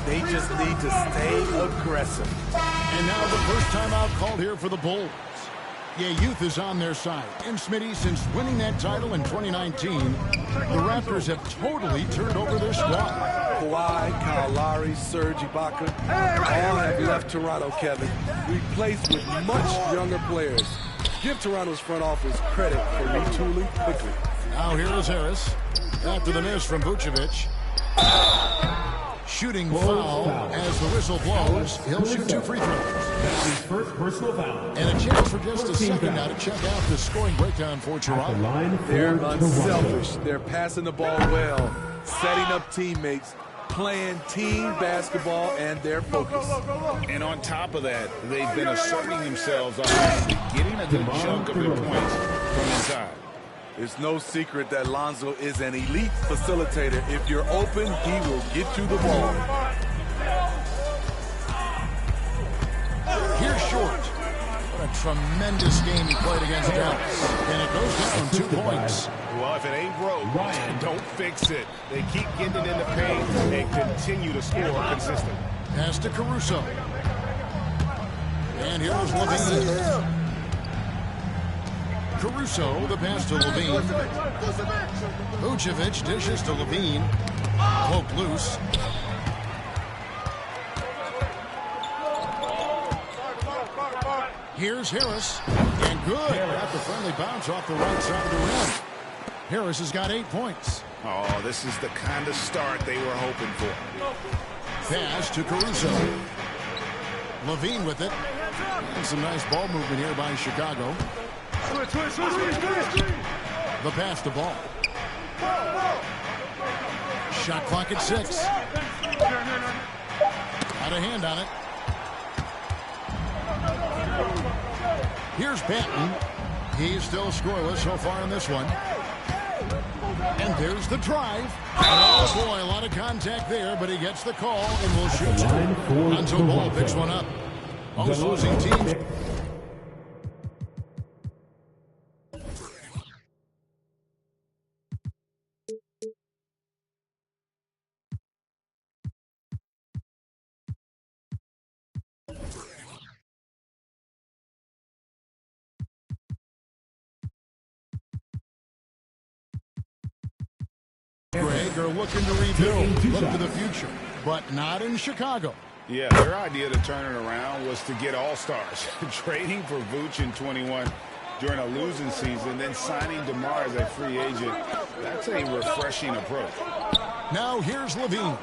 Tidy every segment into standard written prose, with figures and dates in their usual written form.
They just need to stay aggressive. And now the first timeout called here for the Bulls. Yeah, youth is on their side. And Smitty, since winning that title in 2019, the Raptors have totally turned over their squad. Kawhi, Kyle Lowry, Serge Ibaka, all have left Toronto, Kevin, replaced with much younger players. Give Toronto's front office credit for retooling quickly. Now here is Harris. After the miss from Vucevic. Shooting foul as the whistle blows. He'll shoot 2 free throws. That's his first personal foul. And a chance for just a second now to check out the scoring breakdown for Toronto. They're unselfish. They're passing the ball well, setting up teammates, playing team basketball, and their focus. And on top of that, they've been asserting themselves offensively, getting a good chunk of their points from inside. It's no secret that Lonzo is an elite facilitator. If you're open, he will get you the ball. Here's Short. What a tremendous game he played against Dallas. And it goes down 2 points. Well, if it ain't broke, don't fix it. They keep getting it in the paint and continue to score consistently. Pass to Caruso. And here's Levine. Caruso, the pass to Levine. Vucevic dishes to Levine. Poked loose. Here's Harris. And good. Got the friendly bounce off the right side of the rim. Harris has got 8 points. Oh, this is the kind of start they were hoping for. Pass to Caruso. Levine with it. And some nice ball movement here by Chicago. The pass to ball. Shot clock at 6. Out of hand on it. Here's Banton. He's still scoreless so far in this one. And there's the drive. Oh boy, a lot of contact there, but he gets the call and will shoot 2. Lonzo Ball picks one up. Both losing teams. Greg are looking to rebuild, look to the future, but not in Chicago. Yeah, their idea to turn it around was to get all-stars. Trading for Vooch in 21 during a losing season, then signing DeMar as a free agent. That's a refreshing approach. Now here's Levine.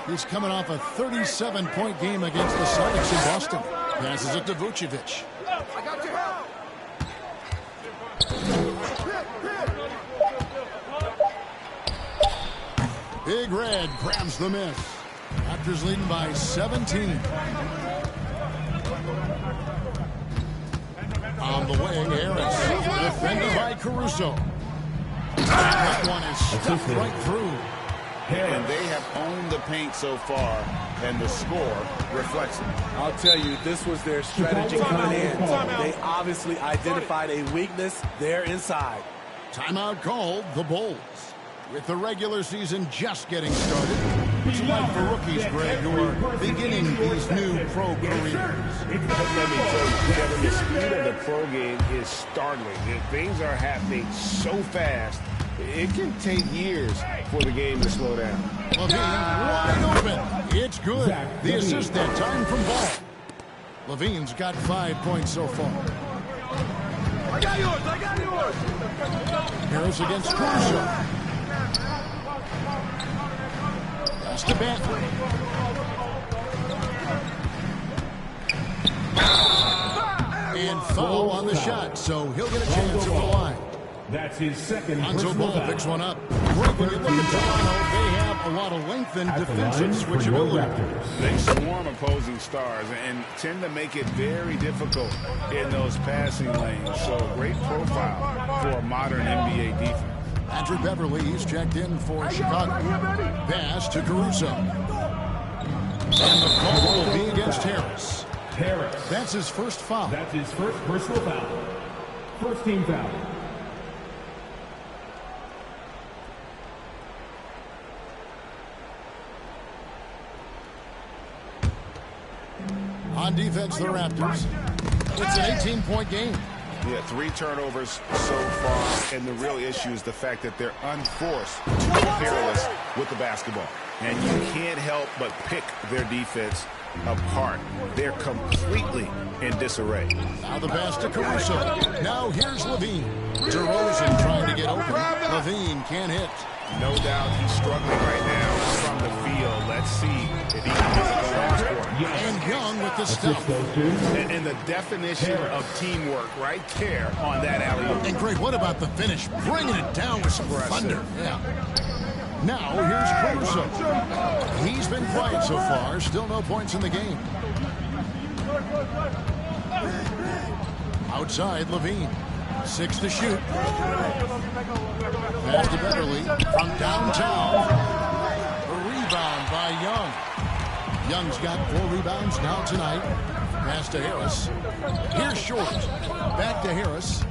He's coming off a 37-point game against the Celtics in Boston. Passes it to Vucevic. I got your help. Big Red grabs the miss. Raptors leading by 17. On the wing, Harris. Defended by Caruso. That one is stuffed right through. And they have owned the paint so far, and the score reflects it. I'll tell you, this was their strategy coming in. They obviously identified a weakness there inside. Timeout called, the Bulls. With the regular season just getting started, what's it like for rookies, Greg, who are beginning these new pro careers? Let me tell you, Kevin, the speed of the pro game is startling. Things are happening so fast, it can take years for the game to slow down. Levine wide open. It's good. The assist that time from Ball. Levine's got 5 points so far. I got yours. I got yours. Harris against Caruso. Pass to Banton. And foul on the shot, so he'll get a chance at the line. That's his second. Lonzo Ball picks one up. Greg, when you look at Toronto, they have a lot of length and defensive switchability. They swarm opposing stars and tend to make it very difficult in those passing lanes. So great profile for a modern NBA defense. Patrick Beverly, he's checked in for Chicago. Pass to Caruso. And the call will be against Harris. That's his first foul. That's his first personal foul. First team foul. On defense, the Raptors. It's an 18-point game. Yeah, 3 turnovers so far, and the real issue is the fact that they're unforced, too careless with the basketball. And you can't help but pick their defense apart. They're completely in disarray. Now the pass to Caruso. Now here's Levine. DeRozan trying to get open. Levine can't hit. No doubt he's struggling right now from the field. Let's see if he can get the last quarter. And Young with the stuff. And the definition of teamwork right there on that alley-oop. And great, what about the finish? Bringing it down with some thunder. Yeah. Now here's Caruso. He's been quiet so far. Still no points in the game. Outside, Levine. 6 to shoot. Pass to Beverly from downtown. A rebound by Young. Young's got 4 rebounds now tonight. Pass to Harris. Here's Short. Back to Harris.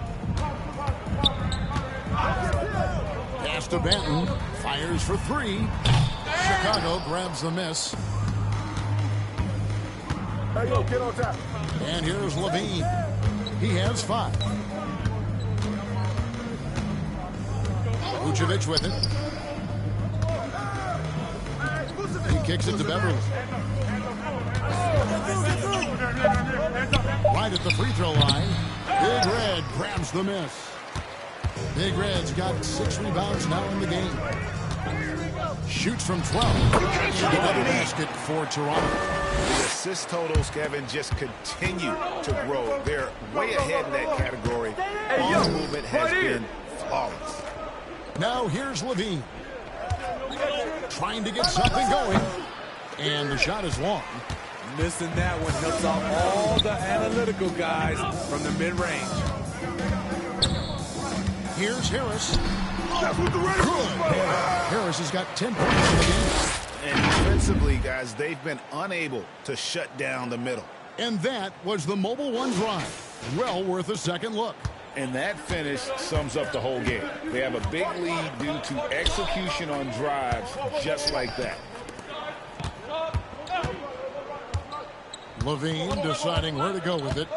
Pass to Benton. Fires for 3. Chicago grabs the miss. Hey, yo, get on top. And here's Levine. He has 5. Vucevic with it. He kicks it to Beverly. Right at the free throw line. Big Red grabs the miss. Big Red's got 6 rebounds now in the game. Shoots from 12. Another basket for Toronto. The assist totals, Kevin, just continue to grow. They're way ahead in that category. Ball movement has been flawless. Now here's Levine. Trying to get something going. And the shot is long. Missing that one helps out all the analytical guys from the mid-range. Here's Harris. That's what the Raiders Good. Harris has got 10 points in the game. And defensively, guys, they've been unable to shut down the middle. And that was the Mobile One drive. Well worth a second look. And that finish sums up the whole game. They have a big lead due to execution on drives just like that. Levine deciding where to go with it.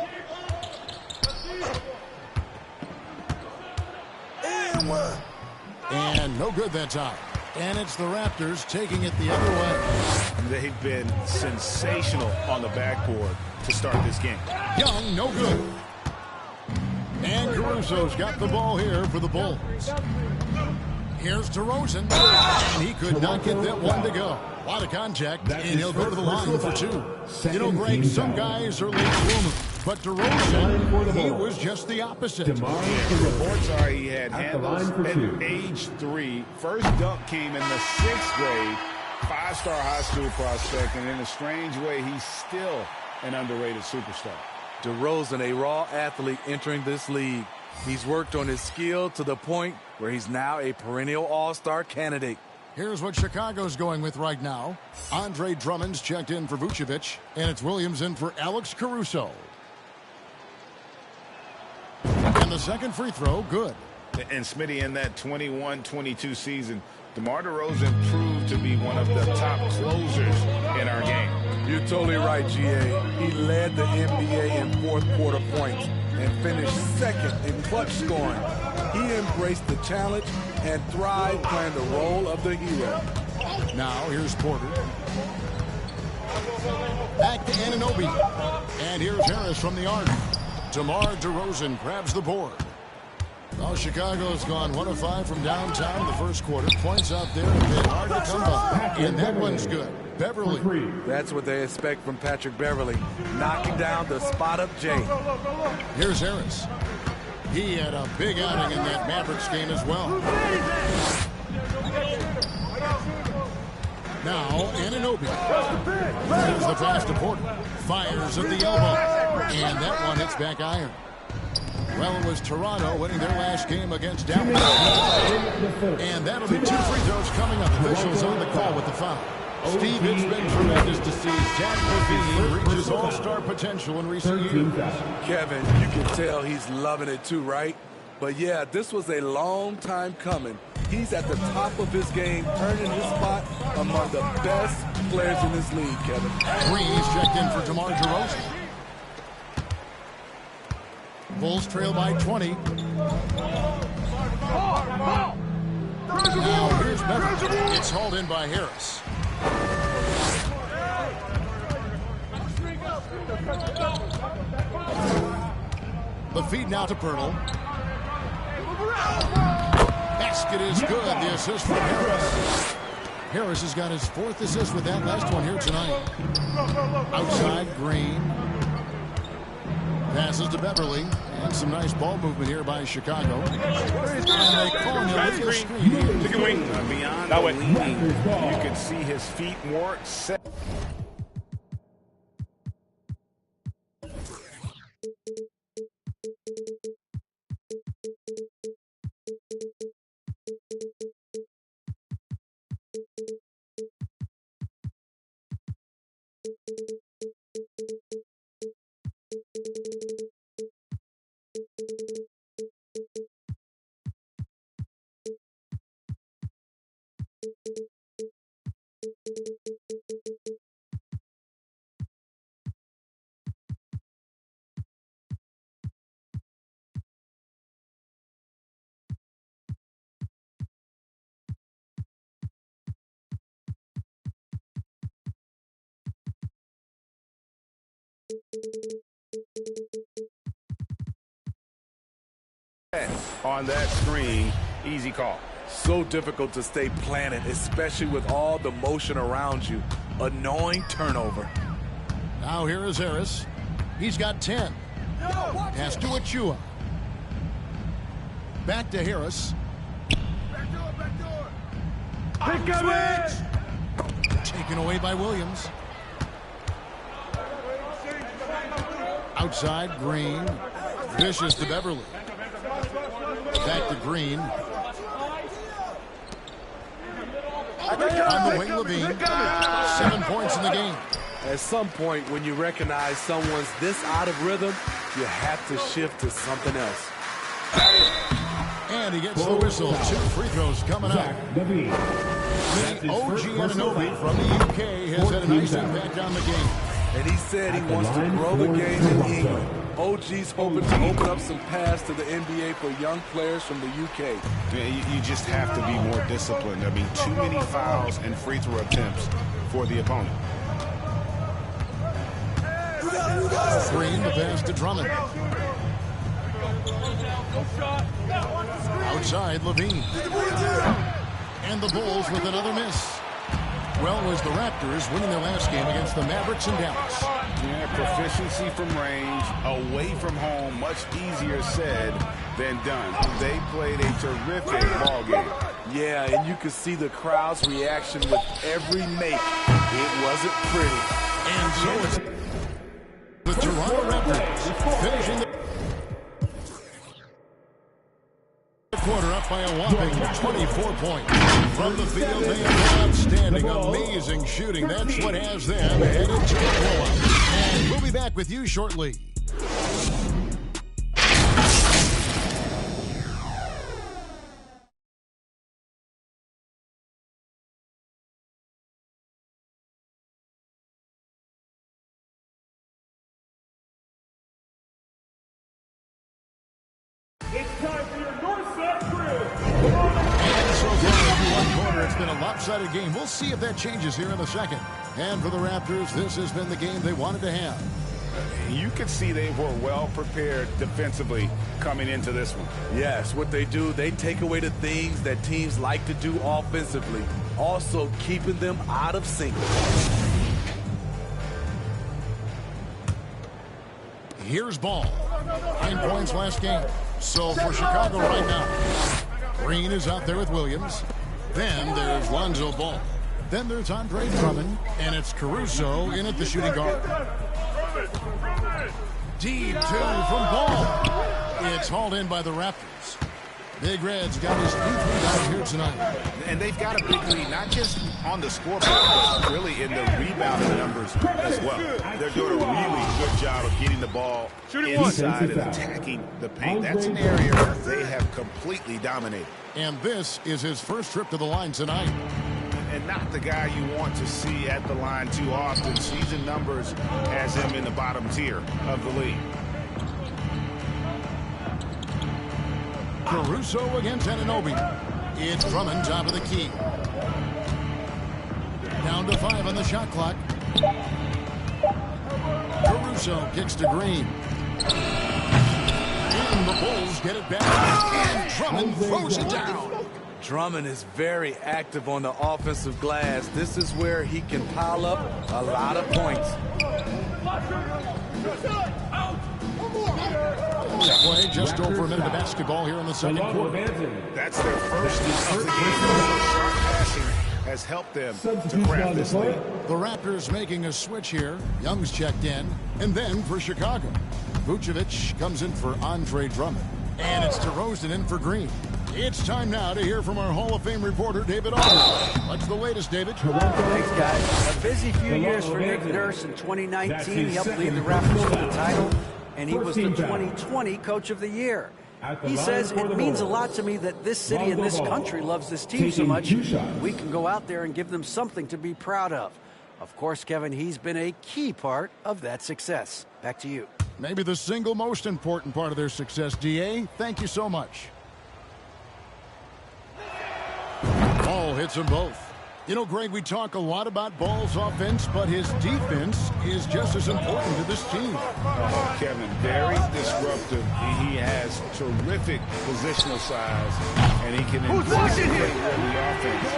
And no good that time. And it's the Raptors taking it the other way. They've been sensational on the backboard to start this game. Young, no good. And Caruso's got the ball here for the Bulls. Here's DeRozan. And he could not get that one to go. A lot of contact, and he'll go to the line for 2. You know, Greg, some guys are late bloomers. But DeRozan, he was just the opposite. Reports are he had handles at age 3. First dunk came in the 6th grade. 5-star high school prospect, and in a strange way, he's still an underrated superstar. DeRozan, a raw athlete entering this league. He's worked on his skill to the point where he's now a perennial all-star candidate. Here's what Chicago's going with right now. Andre Drummond's checked in for Vucevic, and it's Williams in for Alex Caruso. And the second free throw, good. And Smitty, in that 21-22 season, DeMar DeRozan proved to be one of the top closers in our game. You're totally right, GA. He led the NBA in fourth-quarter points and finished second in clutch scoring. He embraced the challenge and thrived playing the role of the hero. Now here's Porter. Back to Anunoby. And here's Harris from the arc. DeMar DeRozan grabs the board. Well, Chicago's gone 1 of 5 from downtown in the first quarter. Points out there have been hard to come by. And that one's good. Beverly. That's what they expect from Patrick Beverly. Knocking down the spot-up J. Here's Harris. He had a big outing in that Mavericks game as well. Now, Anunoby. Here's the pass to Porter. Fires at the elbow. And that one hits back iron. Well, it was Toronto winning their last game against Dallas. And that'll be 2 free throws coming up. Officials on the call with the foul. Steve, it's been tremendous to see Zach LaVine reach his all-star potential in recent years. Kevin, you can tell he's loving it too, right? But yeah, this was a long time coming. He's at the top of his game, earning his spot among the best players in this league, Kevin. Green's checked in for DeMar DeRozan. Bulls trail by 20. Now here's Beverly. It's hauled in by Harris. The feed now to Pirtle. Basket is good. The assist from Harris. Harris has got his 4th assist with that last one here tonight. Outside, Green. Passes to Beverly. And some nice ball movement here by Chicago. And they call him a little screen. Take a wing. Beyond the leaning, you can see his feet more set. On that screen, easy call. So difficult to stay planted, especially with all the motion around you. Annoying turnover. Now here is Harris. He's got 10. Pass to Achua. Back to Harris. Taken away by Williams. Outside, Green. Vicious to Beverly. Back to Green. On the wing, Levine. 7 points in the game. At some point, when you recognize someone's this out of rhythm, you have to shift to something else. And he gets the whistle. 2 free throws coming up. The OG Anunoby from the UK has had a nice impact on the game. And he said he wants to grow the game in England. OG's hoping to open up some paths to the NBA for young players from the UK. Yeah, you just have to be more disciplined. I mean, too many fouls and free throw attempts for the opponent. Green, the pass to Drummond. Outside, Levine. And the Bulls with another miss. Well, was the Raptors winning their last game against the Mavericks in Dallas. Yeah, proficiency from range, away from home, much easier said than done. They played a terrific ball game. Yeah, and you could see the crowd's reaction with every make. It wasn't pretty. And so it's the Toronto Raptors finishing the quarter up by a whopping 24 points. From the field, they have outstanding, amazing shooting. That's what has them headed to a blowout. And we'll be back with you shortly. It's time for your North Side Crew. And so far, in one quarter, it's been a lopsided game. We'll see if that changes here in a second. And for the Raptors, this has been the game they wanted to have. You could see they were well prepared defensively coming into this one. Yes, what they do, they take away the things that teams like to do offensively, also keeping them out of sync. Here's Ball. 9 points last game. So for Chicago right now, Green is out there with Williams. Then there's Lonzo Ball. Then there's Andre Drummond. And it's Caruso in at the shooting guard. Deep 2 from Ball. It's hauled in by the Raptors. Big Red's got his 3 rebounds here tonight. And they've got a big lead, not just on the scoreboard, but really in the rebounding numbers as well. They're doing a really good job of getting the ball inside and attacking the paint. That's an area that they have completely dominated. And this is his first trip to the line tonight. And not the guy you want to see at the line too often. Season numbers has him in the bottom tier of the league. Caruso against Anunoby. It's Drummond top of the key. Down to 5 on the shot clock. Caruso kicks to Green. And the Bulls get it back. And Drummond throws it down. Drummond is very active on the offensive glass. This is where he can pile up a lot of points. Play just over a minute of basketball here in the second quarter. That's their first of the game. Sharp passing has helped them to craft this lead. The Raptors making a switch here. Young's checked in. And then for Chicago, Vucevic comes in for Andre Drummond. And it's DeRozan in for Green. It's time now to hear from our Hall of Fame reporter, David Aldridge. What's the latest, David? Thanks, guys. A busy few years for Nick Nurse. In 2019, he helped lead the Raptors to the title, and he was the 2020 Coach of the Year. He says, it means a lot to me that this city and this country loves this team so much. We can go out there and give them something to be proud of. Of course, Kevin, he's been a key part of that success. Back to you. Maybe the single most important part of their success, D.A. Thank you so much. Ball hits them both. You know, Greg, we talk a lot about Ball's offense, but his defense is just as important to this team. Oh, Kevin, very disruptive. He has terrific positional size, and he can anticipate where the offense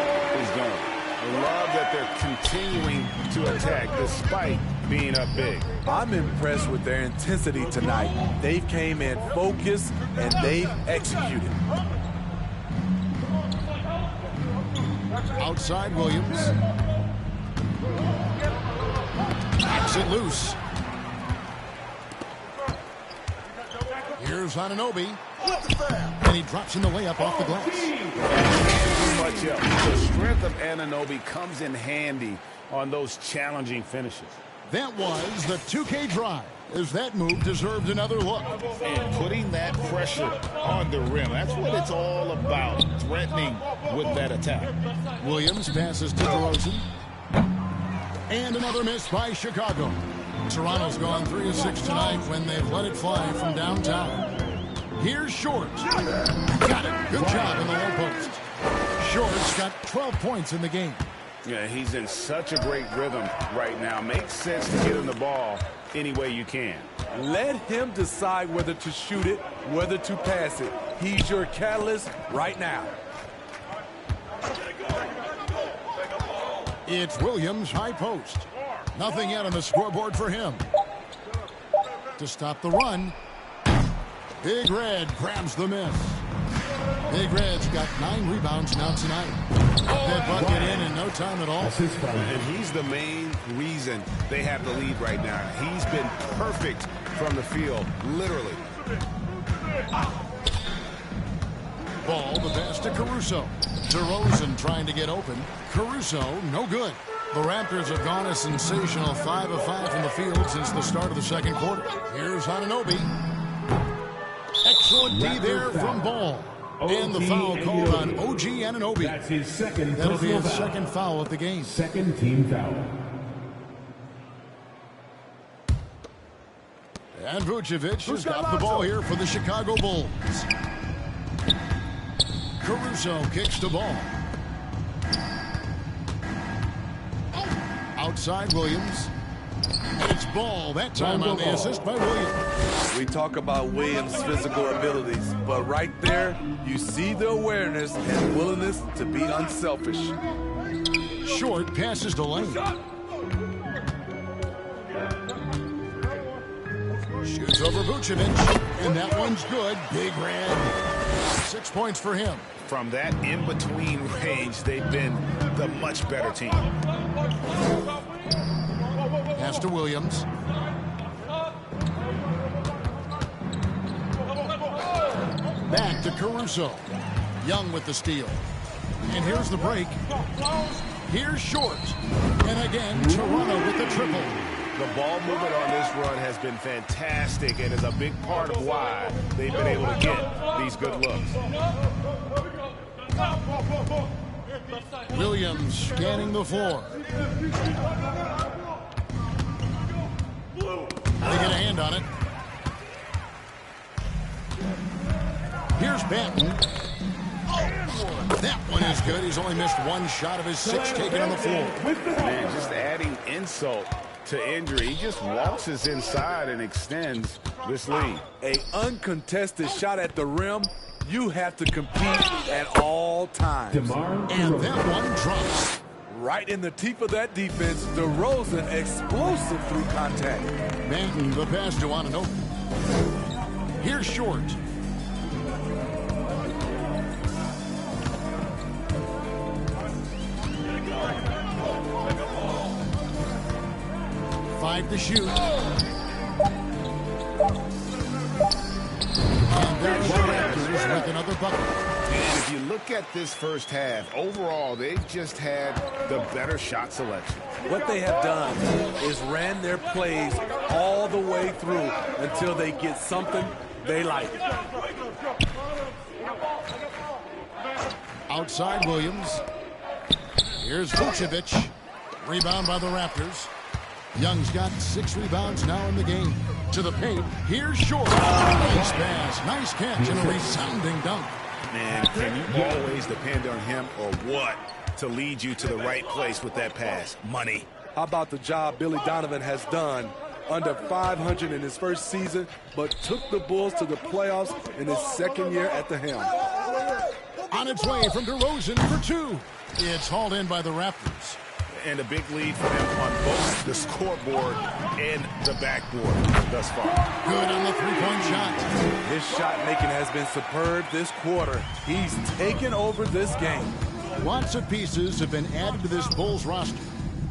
is going. I love that they're continuing to attack despite being up big. I'm impressed with their intensity tonight. They came in focused, and they've executed. Outside Williams. Knocks it loose. Here's Anunoby. And he drops in the layup off the glass. Too much up. The strength of Anunoby comes in handy on those challenging finishes. That was the 2K drive, as that move deserved another look. And putting that pressure on the rim, that's what it's all about, threatening with that attack. Williams passes to DeRozan. And another miss by Chicago. Toronto's gone 3 of 6 tonight when they've let it fly from downtown. Here's Short. Got it. Good job in the low post. Short's got 12 points in the game. Yeah, he's in such a great rhythm right now. Makes sense to get him the ball any way you can. Let him decide whether to shoot it, whether to pass it. He's your catalyst right now. It's Williams, high post. Nothing yet on the scoreboard for him. To stop the run, Big Red grabs the miss. Big Red's got 9 rebounds now tonight. That bucket in no time at all. And he's the main reason they have the lead right now. He's been perfect from the field, literally. Ball, the pass to Caruso. DeRozan trying to get open. Caruso, no good. The Raptors have gone a sensational 5 of 5 from the field since the start of the second quarter. Here's Anunoby. Excellent D there from Ball. And the foul called on OG Anunoby. That's his second. That'll be his second foul of the game. Second team foul. And Vucevic has got the ball here for the Chicago Bulls. Caruso kicks the ball. Outside Williams. And it's Ball that time on the assist by Williams. We talk about Williams' physical abilities, but right there, you see the awareness and willingness to be unselfish. Short passes to Lane. Shoots over Vucevic, and that one's good. Big Red. 6 points for him. From that in-between range, they've been the much better team. Pass to Williams. Back to Caruso. Young with the steal. And here's the break. Here's Short. And again, Toronto with the triple. The ball movement on this run has been fantastic and is a big part of why they've been able to get these good looks. Williams scanning the floor. They get a hand on it. Here's Banton. That one is good. He's only missed one shot of his 6 taken on the floor. Man, just adding insult to injury. He just waltzes inside and extends this lead. An uncontested shot at the rim. You have to compete at all times. And that one drops. Right in the teeth of that defense, DeRozan explosive through contact. Banton, the pass to Anunoby. Here's Short. Five to shoot. And there's the Raptors with another bucket. And if you look at this first half, overall, they've just had the better shot selection. What they have done is ran their plays all the way through until they get something they like. Outside Williams. Here's Vucevic. Rebound by the Raptors. Young's got 6 rebounds now in the game. To the paint. Here's Short. Nice pass. Nice catch and a resounding dunk. Man, can you always depend on him or what to lead you to the right place with that pass? Money. How about the job Billy Donovan has done? Under 500 in his first season, but took the Bulls to the playoffs in his second year at the helm. On its way from DeRozan for 2. It's hauled in by the Raptors. And a big lead for them on both the scoreboard and the backboard thus far. Good on the 3-point shot. His shot making has been superb this quarter. He's taken over this game. Lots of pieces have been added to this Bulls roster.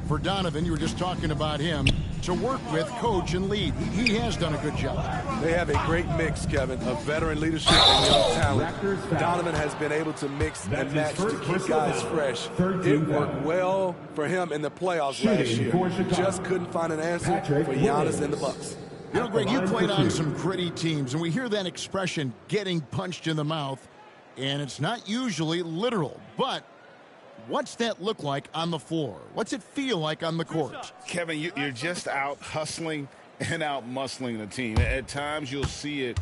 For Donovan, you were just talking about him, to work with, coach, and lead. He has done a good job. They have a great mix, Kevin, of veteran leadership and young talent. Donovan has been able to mix and match to keep guys fresh. It worked well for him in the playoffs last year. Just couldn't find an answer for Giannis and the Bucks. You know, Greg, you played on some gritty teams, and we hear that expression, getting punched in the mouth, and it's not usually literal, but what's that look like on the floor? What's it feel like on the court? Kevin, you're just out hustling and out muscling the team. At times you'll see it.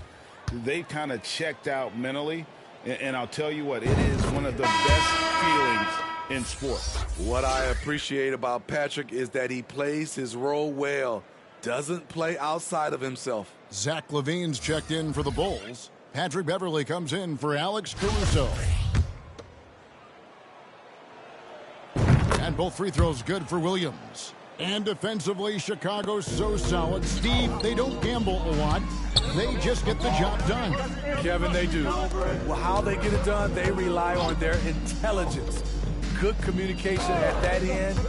They kind of checked out mentally. And I'll tell you what, it is one of the best feelings in sports. What I appreciate about Patrick is that he plays his role well. Doesn't play outside of himself. Zach LaVine's checked in for the Bulls. Patrick Beverley comes in for Alex Caruso. And both free throws good for Williams. And defensively, Chicago's so solid. Steve, they don't gamble a lot. They just get the job done. Kevin, they do. Well, how they get it done, they rely on their intelligence. Good communication at that end.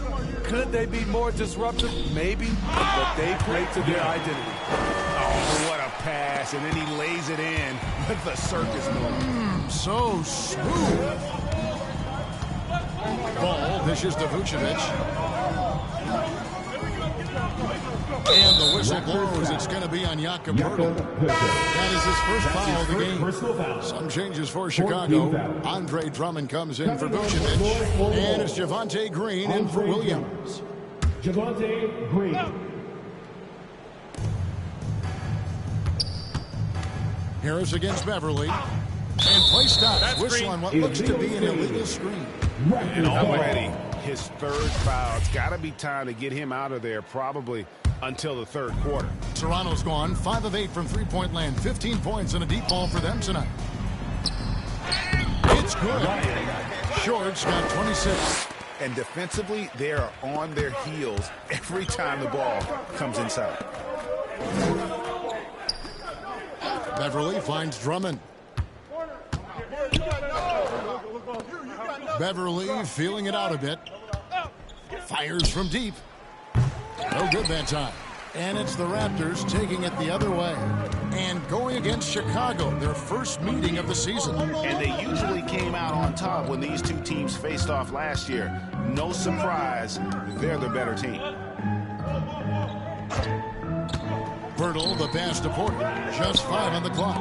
Could they be more disruptive? Maybe. But they play to their identity. Oh, what a pass. And then he lays it in with the circus move. So smooth. Ball dishes to Vucevic. And the whistle blows. It's going to be on Jakob Poeltl. That is his first foul of the game. Some changes for Chicago. Andre Drummond comes in for Vucevic. And it's Javonte Green in for Williams. Javonte Green. Harris against Beverly. And play stops. Whistle on what looks to be an illegal screen. And already his third foul. It's got to be time to get him out of there probably until the third quarter. Toronto's gone 5 of 8 from three-point land. 15 points and a deep ball for them tonight. It's good. Short's got 26. And defensively, they are on their heels every time the ball comes inside. Beverly finds Drummond. Beverly feeling it out a bit. Fires from deep. No good that time. And it's the Raptors taking it the other way. And going against Chicago, their first meeting of the season. And they usually came out on top when these two teams faced off last year. No surprise, they're the better team. Poeltl, the pass to Porter. Just 5 on the clock.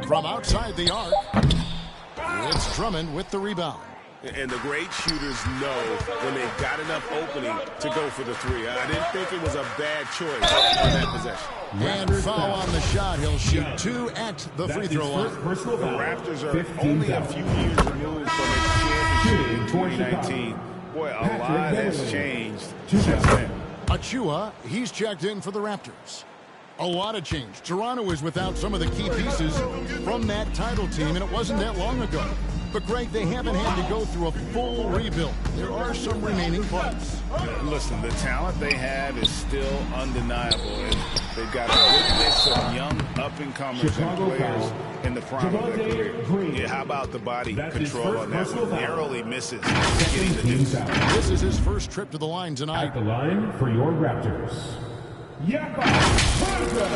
From outside the arc. It's Drummond with the rebound. And the great shooters know when they've got enough opening to go for the three. I didn't think it was a bad choice on that possession. And foul on the shot. He'll shoot 2 at the free throw line. The Raptors are only a few years removed from its championship in 2019. Boy, a lot has changed since then. Achua, he's checked in for the Raptors. A lot of change. Toronto is without some of the key pieces from that title team, and it wasn't that long ago. But, Greg, they haven't had to go through a full rebuild. There are some remaining parts. Listen, the talent they have is still undeniable. They've got a good mix of young up-and-comers and players in the prime of their career. Yeah, how about the body control on that one? Narrowly misses getting the deuce. This is his first trip to the line tonight. At the line for your Raptors, Yapa Parker.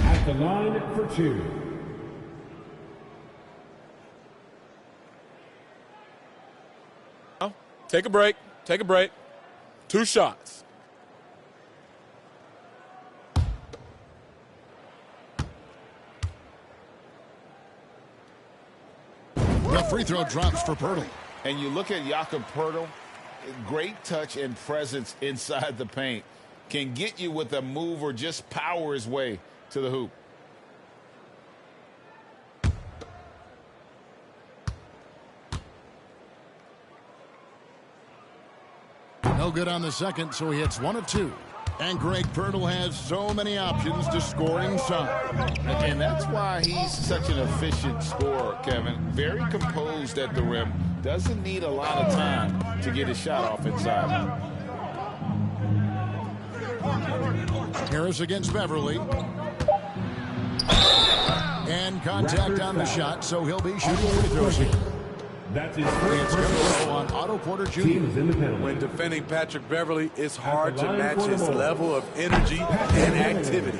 At the line for 2. Take a break. Take a break. 2 shots. The free throw drops for Poeltl. And you look at Jakob Poeltl, great touch and presence inside the paint. Can get you with a move or just power his way to the hoop. No good on the second, so he hits 1 of 2. And Greg Poeltl has so many options to score inside. And that's why he's such an efficient scorer, Kevin. Very composed at the rim. Doesn't need a lot of time to get his shot off inside. Harris against Beverly. And contact on the shot, so he'll be shooting free throws here. That's his It's first going to personal go on Otto Porter Team Jr. is in the penalty. When defending Patrick Beverly, it's hard to match his level of energy and activity.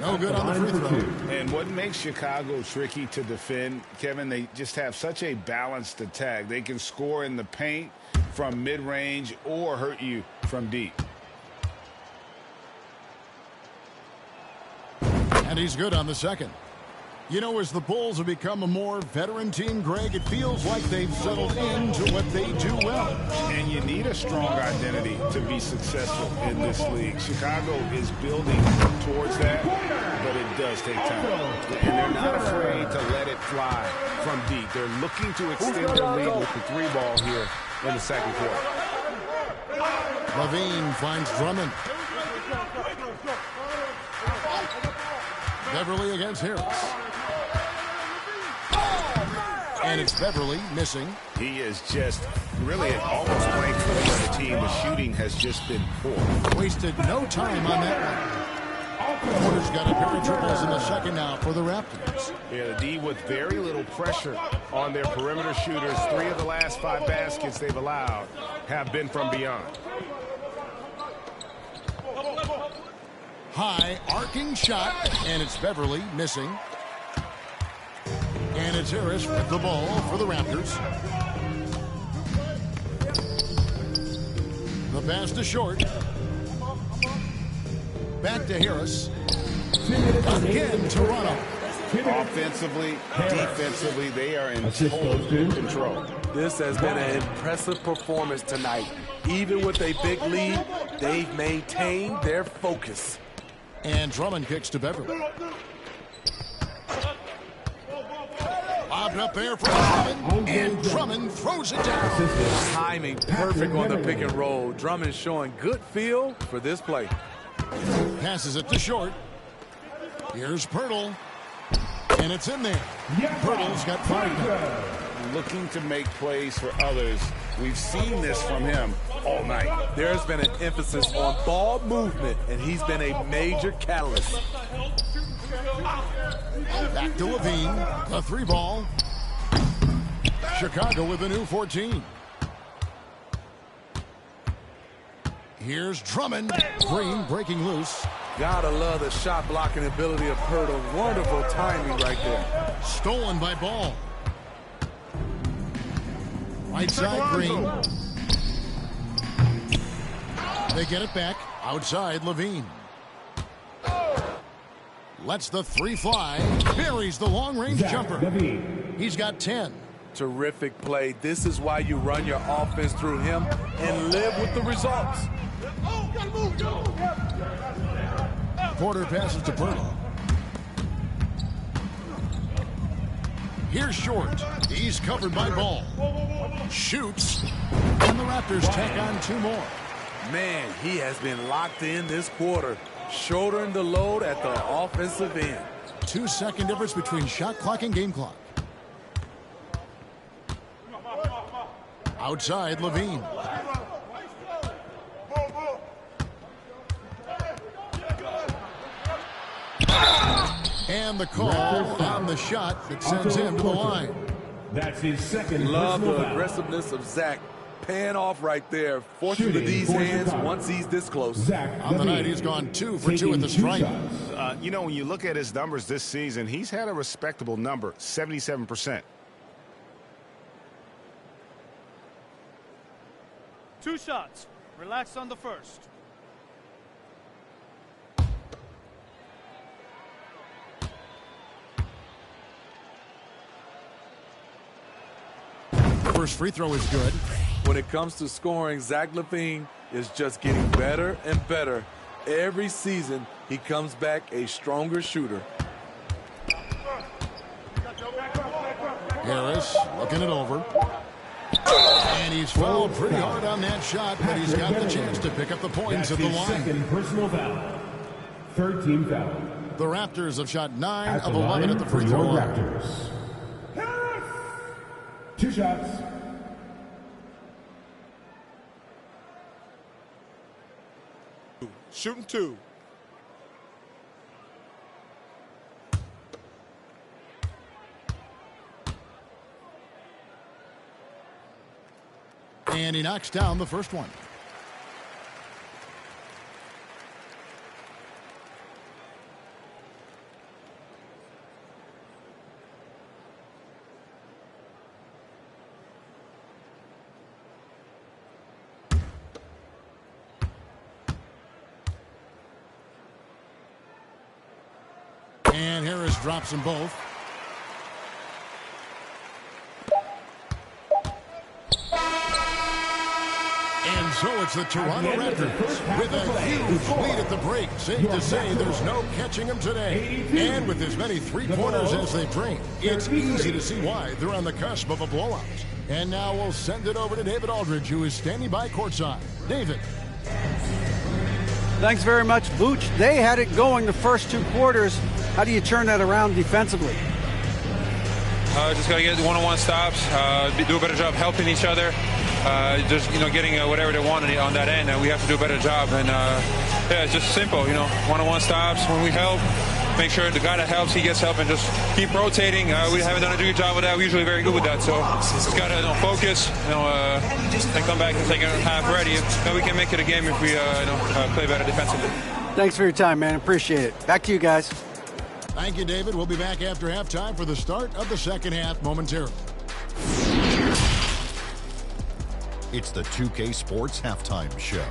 No good on the free throw. And what makes Chicago tricky to defend, Kevin, they just have such a balanced attack. They can score in the paint from mid-range or hurt you from deep. And he's good on the second. You know, as the Bulls have become a more veteran team, Greg, it feels like they've settled into what they do well. And you need a strong identity to be successful in this league. Chicago is building towards that, but it does take time. And they're not afraid to let it fly from deep. They're looking to extend their lead with the 3 ball here in the second quarter. Levine finds Drummond. Beverly against Harris. And it's Beverly missing. He is just really almost playing for the other team. The shooting has just been poor. Wasted no time on that one. Porter's got a pair of triples in the second now for the Raptors. Yeah, the D with very little pressure on their perimeter shooters. 3 of the last 5 baskets they've allowed have been from beyond. High arcing shot, and it's Beverly missing. And it's Harris with the ball for the Raptors. The pass to short. Back to Harris. Again, Toronto. Offensively, defensively, they are in total control. This has been an impressive performance tonight. Even with a big lead, they've maintained their focus. And Drummond kicks to Beverly. Lobbed up there for Drummond, and Drummond throws it down. Timing perfect on the pick and roll. Drummond showing good feel for this play. Passes it to short. Here's Poeltl. And it's in there. Poeltl's got 5 now. Looking to make plays for others. We've seen this from him all night. There's been an emphasis on ball movement, and he's been a major catalyst. Back to Levine. The 3 ball. Chicago with a new 14. Here's Drummond. Green breaking loose. Gotta love the shot blocking ability of Poeltl. Wonderful timing right there. Stolen by Ball. Right side, Green. They get it back. Outside, Levine. Lets the 3 fly. Buries the long-range jumper. He's got 10. Terrific play. This is why you run your offense through him and live with the results. Porter passes to Purtle. Here's Short. He's covered by Ball. Shoots. And the Raptors tack on 2 more. Man, he has been locked in this quarter, shouldering the load at the offensive end. 2-second difference between shot clock and game clock. Outside, Levine. And the call on the shot that sends him to the line. That's his second. Love the foul. aggressiveness of Zach. Paying off right there, forcing the D's hands once he's this close. On the night, he's gone 2 for 2 at the stripe. You know, when you look at his numbers this season, he's had a respectable number, 77%. 2 shots. Relax on the first. First free throw is good. When it comes to scoring, Zach LaVine is just getting better and better. Every season, he comes back a stronger shooter. Harris looking it over. And he's fouled pretty hard on that shot, but he's got the chance to pick up the points at the line. Second personal foul. Third team foul. The Raptors have shot 9 of 11 at the free throw line. Raptors. 2 shots. Shooting 2. And he knocks down the first one. And Harris drops them both. And so it's the Toronto Raptors with a huge lead at the break. Safe to say there's no catching them today. And with as many three-pointers as they bring, it's easy to see why they're on the cusp of a blowout. And now we'll send it over to David Aldridge, who is standing by courtside. David. Thanks very much, Vooch. They had it going the first 2 quarters. How do you turn that around defensively? Just got to get one-on-one stops, do a better job helping each other, just, getting whatever they want on that end. We have to do a better job. And, yeah, it's just simple, one-on-one stops. When we help, make sure the guy that helps, he gets help, and just keep rotating. We haven't done a good job with that. We're usually very good with that. So just got to focus, and come back in the second half ready. Then we can make it a game if we play better defensively. Thanks for your time, man. Appreciate it. Back to you guys. Thank you, David. We'll be back after halftime for the start of the second half momentarily. It's the 2K Sports Halftime Show.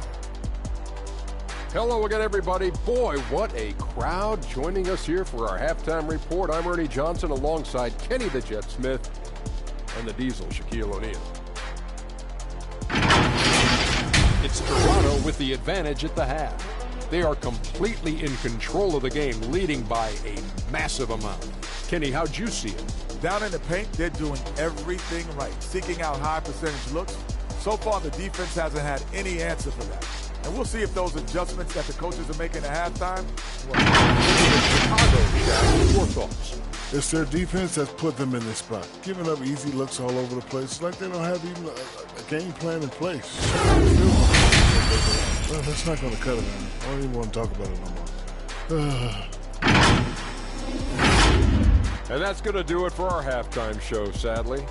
Hello again, everybody. Boy, what a crowd joining us here for our halftime report. I'm Ernie Johnson alongside Kenny the Jet Smith and the Diesel, Shaquille O'Neal. It's Toronto with the advantage at the half. They are completely in control of the game, leading by a massive amount. Kenny, how'd you see it? Down in the paint, they're doing everything right, seeking out high percentage looks. So far, the defense hasn't had any answer for that. And we'll see if those adjustments that the coaches are making at halftime. Chicago, your thoughts? It's their defense that's put them in this spot. Giving up easy looks all over the place. It's like they don't have even a game plan in place. Well, that's not going to cut it, man. I don't even want to talk about it no more. And that's going to do it for our halftime show, sadly.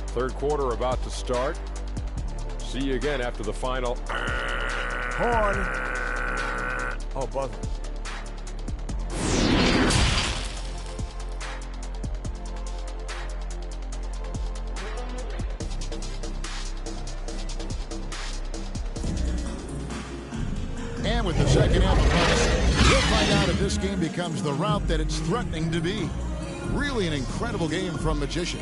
Third quarter about to start. See you again after the final. Horn. Oh, buzzer. And with the second half upon us, we'll find out if this game becomes the route that it's threatening to be. Really an incredible game from Magician.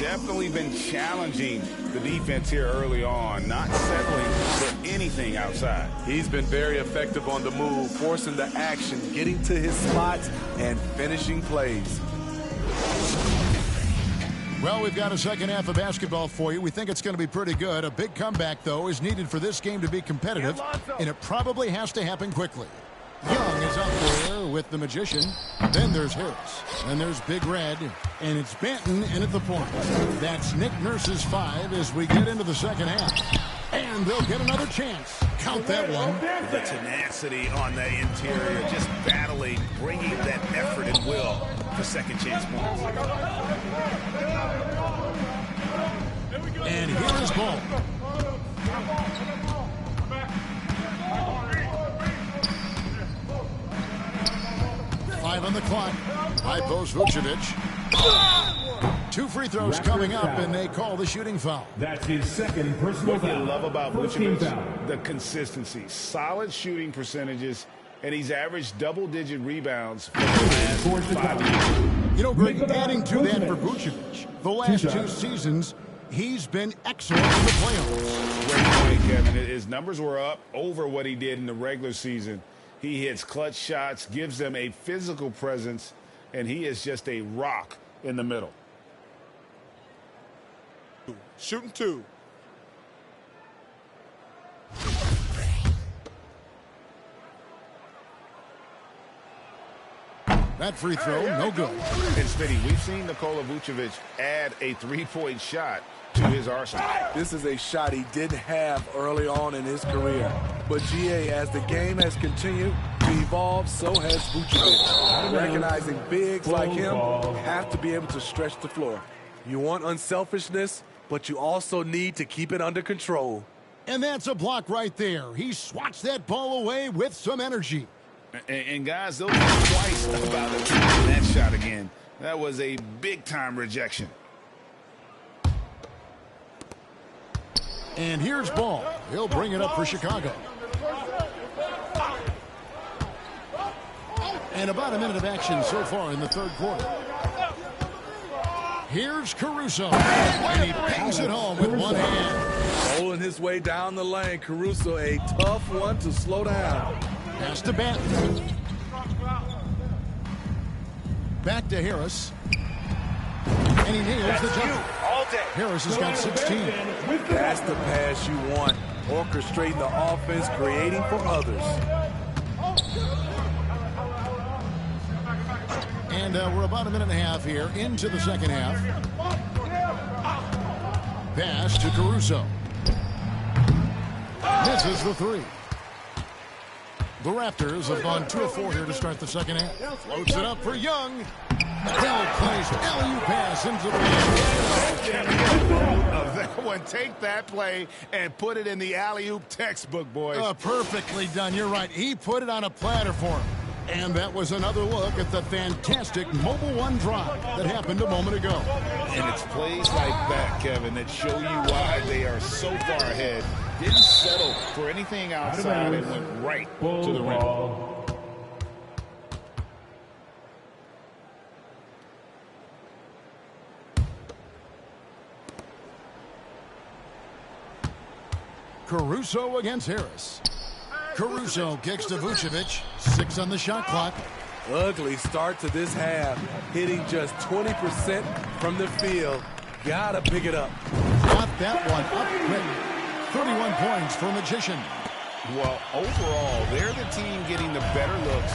definitely been challenging the defense here early on, not settling for anything outside. He's been very effective on the move, forcing the action, getting to his spots, and finishing plays. Well, we've got a second half of basketball for you. We think it's going to be pretty good. A big comeback, though, is needed for this game to be competitive, and it probably has to happen quickly. Young is up there with the Magician. Then there's Harris. And there's Big Red. And it's Banton in at the point. That's Nick Nurse's 5 as we get into the second half. And they'll get another chance. Count that one. The tenacity on the interior, just battling, bringing that effort and will for second chance points. And here is ball. Five on the clock. High post Vucevic. 2 free throws coming up, and they call the shooting foul. That's his second personal What I foul. love about Vucevic, the consistency, solid shooting percentages, and he's averaged double-digit rebounds for the last 5 years. You know, Greg, adding to that for Vucevic, the last 2 seasons, he's been excellent in the playoffs. Great point, Kevin. His numbers were up over what he did in the regular season. He hits clutch shots, gives them a physical presence, and he is just a rock in the middle. Shooting 2. That free throw, no good. And Smitty, we've seen Nikola Vucevic add a three-point shot to his arsenal. This is a shot he didn't have early on in his career. But GA, as the game has continued to evolve, so has Vucevic. Recognizing bigs like him have to be able to stretch the floor. You want unselfishness, but you also need to keep it under control. And that's a block right there. He swats that ball away with some energy. And guys, they'll think twice about it. That shot again. That was a big-time rejection. And here's Ball. He'll bring it up for Chicago. And about a minute of action so far in the third quarter. Here's Caruso. And he bangs it home with one hand. Rolling his way down the lane. Caruso, a tough one to slow down. Pass to Banton. Back to Harris. And he nails the jumper. Harris has got 16. That's the pass you want. Orchestrating the offense, creating for others. And we're about a minute and a half here into the second half. Pass to Caruso. Misses the 3. The Raptors have gone 2 of 4 here to start the second half. Floats it up for Young. Well-placed alley-oop pass into the Of that one, take that play and put it in the alley-oop textbook, boys. Perfectly done. You're right. He put it on a platter for him. And that was another look at the fantastic Mobile One drive that happened a moment ago. And it's plays like that, Kevin, that show you why they are so far ahead. Didn't settle for anything outside and went right to the rim. Caruso against Harris. Caruso kicks to Vucevic. 6 on the shot clock. Ugly start to this half. Hitting just 20% from the field. Gotta pick it up. Got that one up quick. 31 points for Magician. Well, overall, they're the team getting the better looks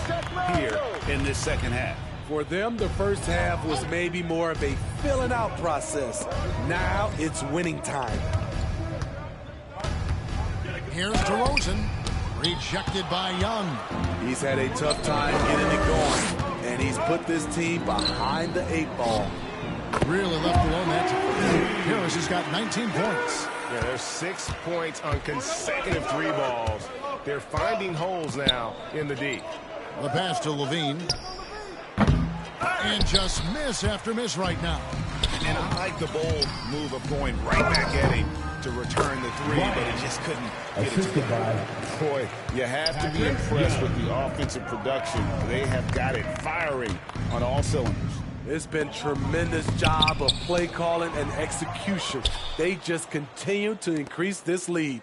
here in this second half. For them, the first half was maybe more of a filling out process. Now it's winning time. Here's DeRozan. Rejected by Young. He's had a tough time getting it going, and he's put this team behind the 8 ball. Really left alone that time. Harris has got 19 points. Yeah, there's 6 points on consecutive 3 balls. They're finding holes now in the D. The pass to Levine. And just miss after miss right now. And I like the bold move of going right back at him to return the 3, but he just couldn't get it together. Boy, you have to be impressed with the offensive production. They have got it firing on all cylinders. It's been tremendous job of play calling and execution. They just continue to increase this lead.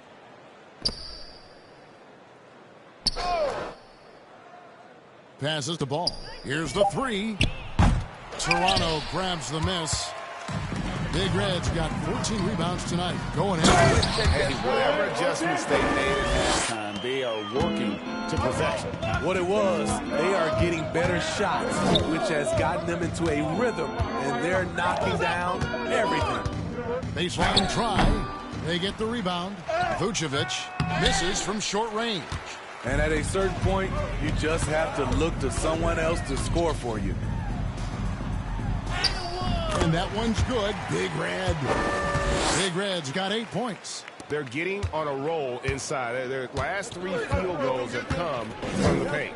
Passes the ball. Here's the three. Toronto grabs the miss. Big Red's got 14 rebounds tonight. Going ahead. Hey, whatever adjustments they made at halftime, they are working to perfection. What it was, they are getting better shots, which has gotten them into a rhythm, and they're knocking down everything. Baseline try. They get the rebound. Vucevic misses from short range. And at a certain point, you just have to look to someone else to score for you. And that one's good. Big Red. Big Red's got 8 points. They're getting on a roll inside. Their last 3 field goals have come from the paint.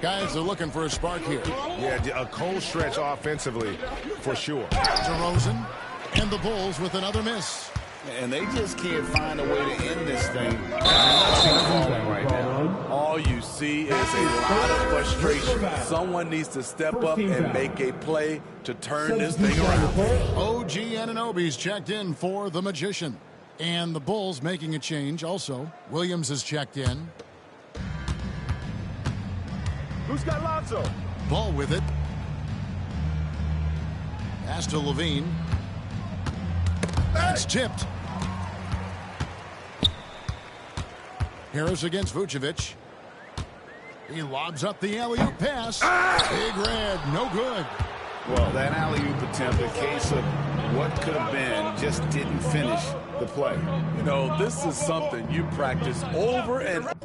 Guys are looking for a spark here. Yeah, a cold stretch offensively for sure. DeRozan and the Bulls with another miss. And they just can't find a way to end this thing. Nothing falling right now. All you see is a lot of frustration. Someone needs to step up and make a play to turn this thing around. OG Anunoby's checked in for the Magician. And the Bulls making a change also. Williams has checked in. Who's got Lonzo? Ball with it. Pass to Levine. It's tipped. Harris against Vucevic. He lobs up the alley-oop pass. Big Red, no good. Well, that alley-oop attempt, a case of what could have been, just didn't finish the play. You know, this is something you practice over and over.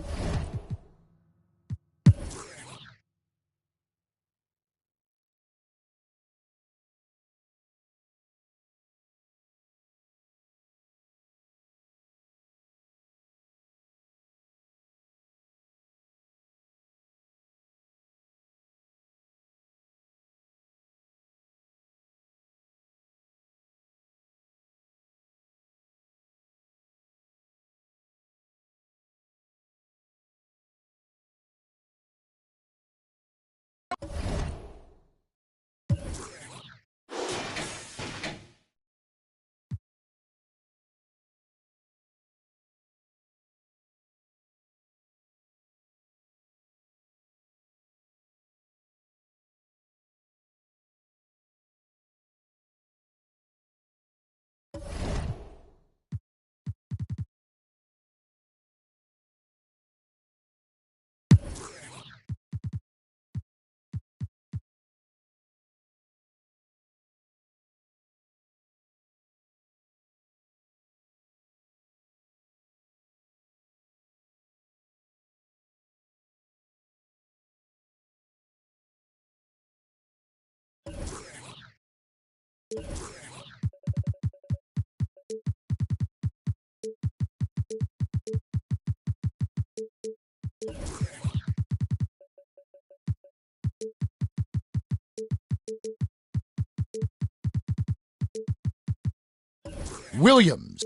Williams.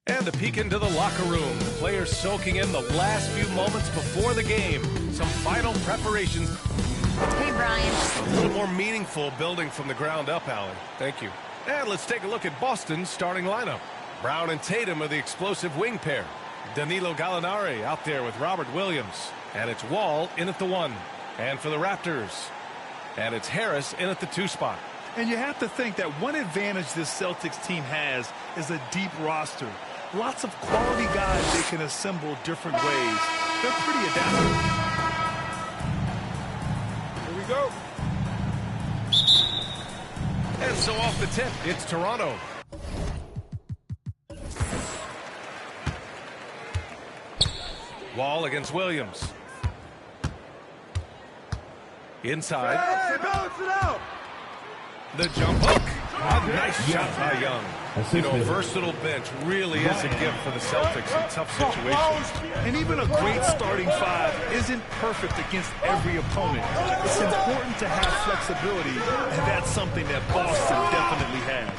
And a peek into the locker room. The players soaking in the last few moments before the game. Some final preparations. Hey, Brian. A little more meaningful building from the ground up, Allie. Thank you. And let's take a look at Boston's starting lineup. Brown and Tatum are the explosive wing pair. Danilo Gallinari out there with Robert Williams. And it's Wall in at the 1. And for the Raptors. And it's Harris in at the 2 spot. And you have to think that one advantage this Celtics team has is a deep roster. Lots of quality guys they can assemble different ways. They're pretty adaptable. Here we go. And so off the tip, it's Toronto. Wall against Williams. Inside. Hey, balance it out. The jump hook. A nice shot by Young. You know, versatile bench really is a gift for the Celtics in tough situations. And even a great starting 5 isn't perfect against every opponent. It's important to have flexibility, and that's something that Boston definitely has.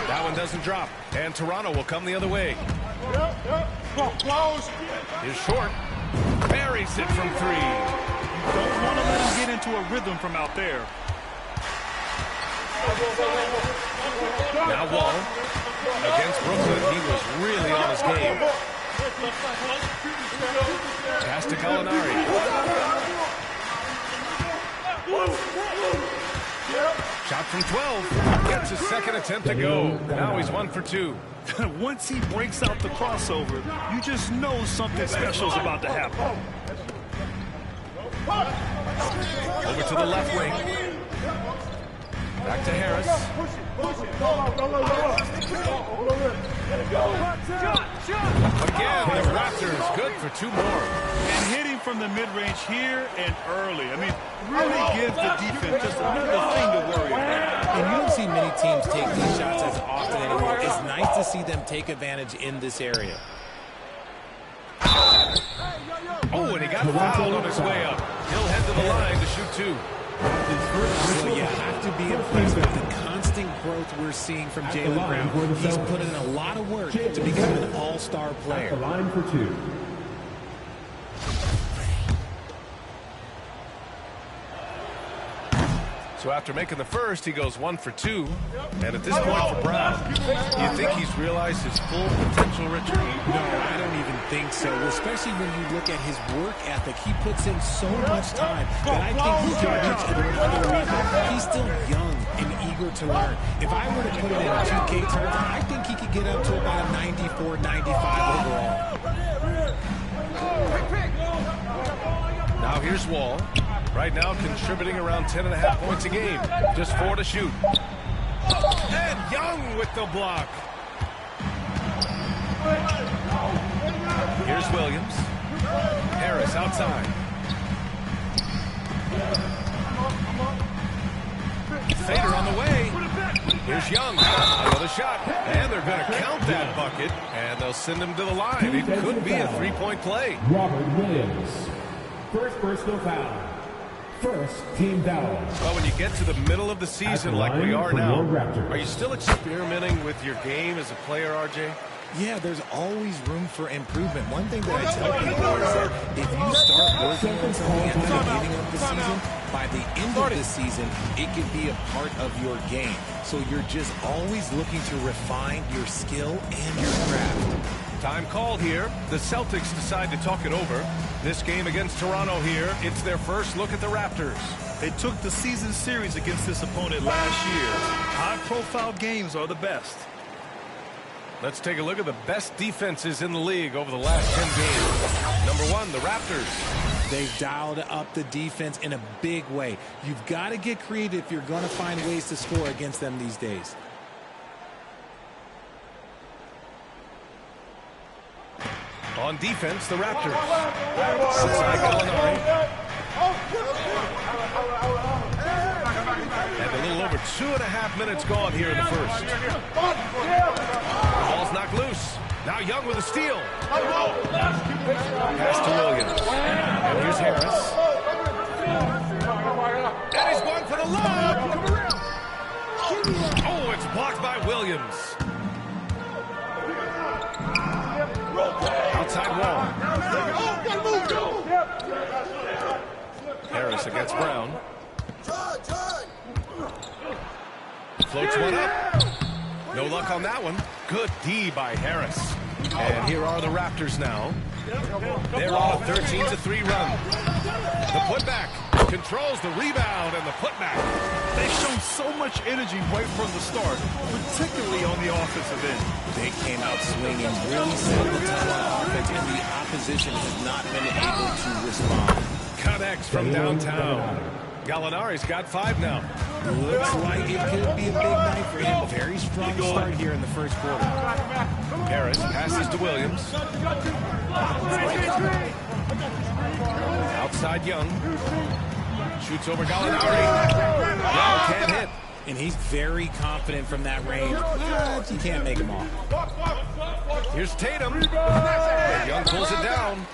That one doesn't drop, and Toronto will come the other way. Is short. Buries it from 3. Don't want to let him get into a rhythm from out there. Now Wall against Brooklyn. He was really on his game. Pass to Gallinari. Shot from 12. Gets his second attempt to go. Now he's 1 for 2. Once he breaks out the crossover, you just know something special is about to happen. Over to the left wing. Back to Harris. Again, the Raptors good for 2 more. And hitting from the mid-range here and early. I mean, really gives the defense just another thing to worry about. And you don't see many teams take these shots as often anymore. It's nice to see them take advantage in this area. Oh, and he got fouled on his way up. He'll head to the line to shoot 2. Well, you have to be impressed with the constant growth we're seeing from Jaylen Brown. He's put in a lot of work to become an all-star player. The line for 2. So after making the first, he goes 1 for 2. And at this point for Brown, you think he's realized his full potential, Richard? No, I don't even think so, especially when you look at his work ethic. He puts in so much time that I think he can reach another level. He's still young and eager to learn. If I were to put it in 2K terms, I think he could get up to about a 94, 95 overall. Now here's Wall. Right now contributing around 10.5 points a game. Just 4 to shoot. And Young with the block. Here's Williams. Harris outside. Fader on the way. Here's Young. Another shot. And they're going to count that bucket. And they'll send him to the line. It could be a 3-point play. Robert Williams. First personal foul. First team foul. Well, when you get to the middle of the season like we are now, are you still experimenting with your game as a player, RJ? Yeah, there's always room for improvement. One thing that I tell people is that if you start working on something at the beginning of the season, by the end of the season, it can be a part of your game. So you're just always looking to refine your skill and your craft. Time called here. The Celtics decide to talk it over. This game against Toronto here, it's their first look at the Raptors. They took the season series against this opponent last year. High-profile games are the best. Let's take a look at the best defenses in the league over the last 10 games. Number 1, the Raptors. They've dialed up the defense in a big way. You've got to get creative if you're going to find ways to score against them these days. On defense, the Raptors. Outside Gallinari. And a little over 2.5 minutes gone here in the first. Ball's knocked loose. Now Young with a steal. Pass to Williams. And here's Harris. And he's going for the lob. Oh, It's blocked by Williams. Outside wall. Harris against Brown. Floats one up. No luck on that one. Good D by Harris. And here are the Raptors now. They're on a 13-3 run. The putback controls the rebound and the putback. They've shown so much energy right from the start, particularly on the offensive end. They came out swinging, really set the tone on offense, and the opposition has not been able to respond. Connects from downtown. Gallinari's got 5 now. Looks like it could be a big night for him. Very strong start here in the first quarter. Harris passes to Williams. Outside Young. Shoots over Gallinari. Young can't hit. And he's very confident from that range. But you can't make him off. Here's Tatum. And Young pulls it down.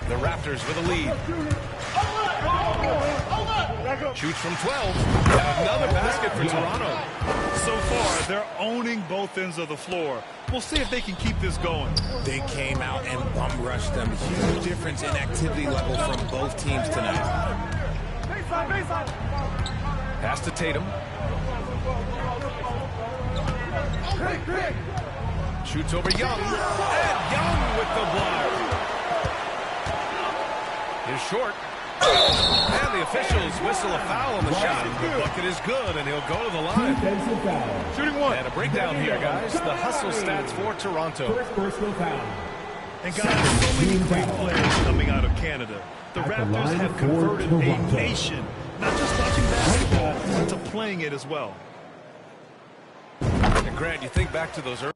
The Raptors with a lead. Shoots from 12. Another basket for Toronto. So far, they're owning both ends of the floor. We'll see if they can keep this going. They came out and bum rushed them. Huge difference in activity level from both teams tonight. Pass to Tatum. Shoots over Young. And Young with the block. Here's Short. And the officials whistle a foul on the shot. The bucket is good, and he'll go to the line. Shooting one. And a breakdown here, guys. The hustle stats for Toronto. First personal foul. And guys, so many great players coming out of Canada. The Raptors have converted a nation, not just watching basketball, but to playing it as well. And Grant, you think back to those early